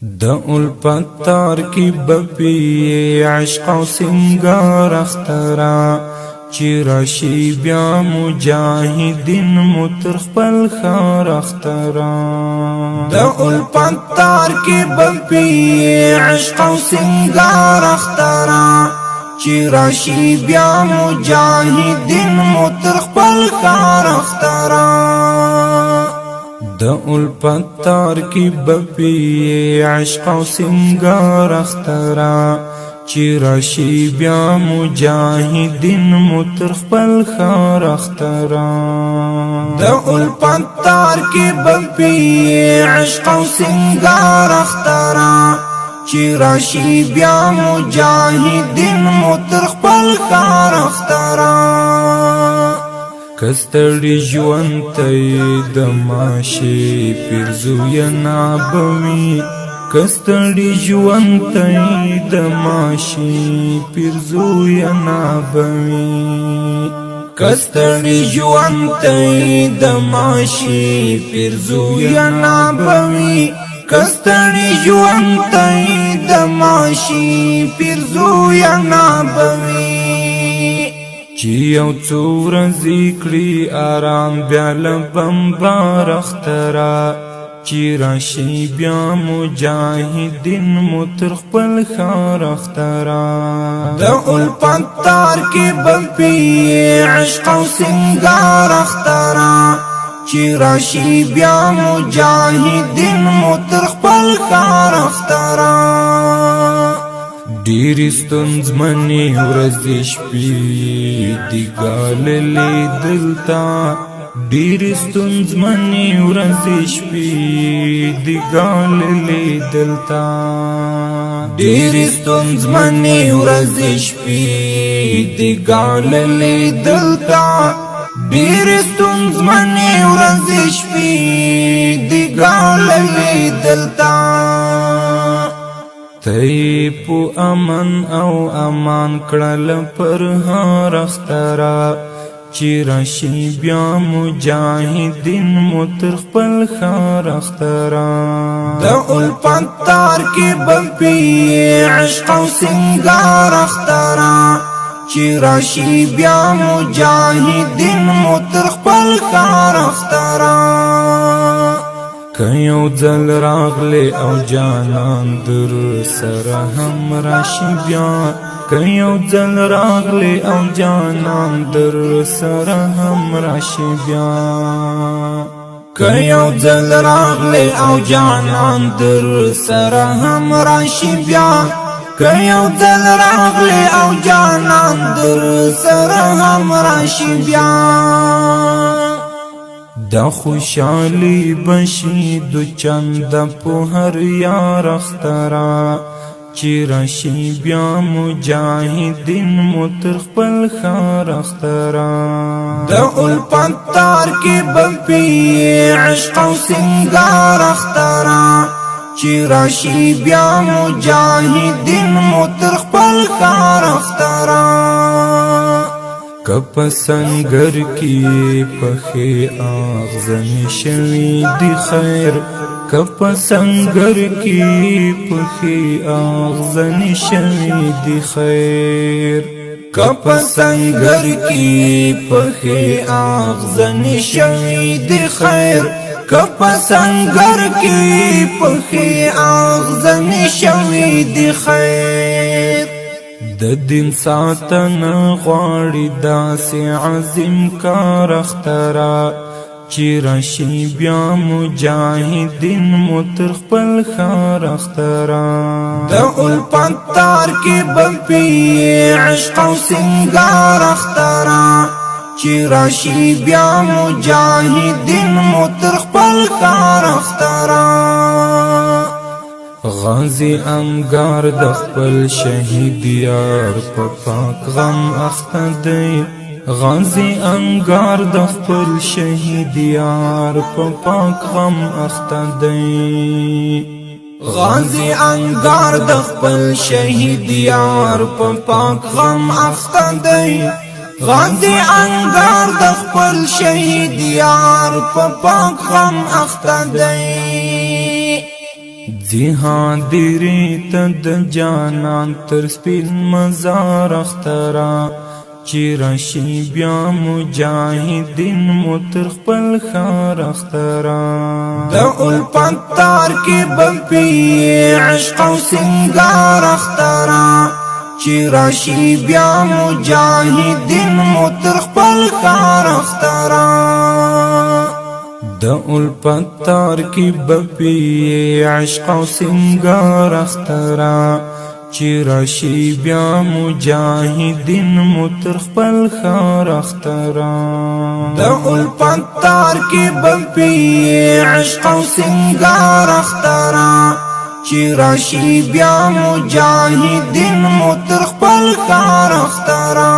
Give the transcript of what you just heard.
دا الپتار کی بپی عشق و سنگار اخترا چی راشی بیا مجاہدین مترخ پل خار اخترا دا الپتار کی بپی عشق و سنگار اخترا چی راشی بیا مجاہدین مترخ پل خار اخترا دا الپتار کی بپی عشق و سنگار اخترا چی راشی بیا مجاہدین مترخ پل خار اخترا دا الپتار کی بپی عشق و سنگار اخترا چی راشی بیا مجاہدین مترخ پل خار اخترا کستړي ژوند ته د ماشي پیرزوی نابوي کستړي ژوند ته د ماشي پیرزوی نابوي کستړي ژوند ته د ماشي پیرزوی نابوي کستړي ژوند ته د ماشي پیرزوی نابوي چی یو څو ورځې کړي آرام بیا لبم بار اخترا چی راشي بیا مجاهدین مترخ پل خار اخترا دا الپتار کی بپی عشق و سنگار اخترا چی راشي بیا مجاهدین مترخ پل خار اخترا ډېرې ستونزمنې ورځې شپې دي ګاللې دلته ډېرې ستونزمنې ورځې شپې دي ګاللې دلته ډېرې ستونزمنې ورځې شپې دي ګاللې دلته ډېرې ستونزمنې ورځې شپې دي ګاللې دلته تی پو امن او امان کړل پر هر اخترا چی راشي بیا مجاهدین مترخ پل خار اخترا دا الپتار کی بپی عشق و سنگار اخترا چی راشي بیا مجاهدین مترخ پل خار اخترا کيو ځل راغله او جانان در سره هم راشي بیا کيو ځل راغله او جانان در سره هم راشي بیا کيو ځل راغله او جانان در سره هم راشي بیا کيو ځل راغله او جانان در سره هم راشي بیا دا خوشحالی بشی دو چند په هر یار اخترا چی راشي بیا مجاهدین مترخ پل خار اخترا دا الپتار کی بپی عشق و سنگار اخترا چی راشي بیا مجاهدین مترخ پل خار اخترا کپ سنگر کی پخی آغزن شوی دی خیر کپ سنگر کی پخی آغزن شوی دی خیر کپ سنگر کی پخی آغزن شوی دی خیر کپ سنگر کی پخی آغزن شوی دی خیر د دین ساتن غواړي داسې عظیم کار اخترا چی راشي بیا مجاهدین مترخ پل خار اخترا دا الپتار کی بپی عشق و سنگار اخترا چی راشي بیا مجاهدین مترخ پل خار اخترا غازی انگار د خپل شهید یار په پاک غم اخته دی غازی انگار د خپل شهید یار په پاک غم اخته دی غازی انگار د خپل شهید یار په پاک غم اخته دی غازی انگار د خپل شهید یار په پاک غم اخته دی زیحاندری تد جانان تر سپین مزار اخترا چی راشی بیا مجاہدین متر خپل خار اخترا دا الپتار کی بپی عشق و سنگار اخترا چی راشی بیا مجاہدین متر خپل خار اخترا دا الپتار کی بپی عشق و سنگار اخترا چی راشی بیا مجاہدین متر خپل خار اخترا دا الپتار کی بپی عشق و سنگار اخترا چی راشی بیا مجاہدین متر خپل خار اخترا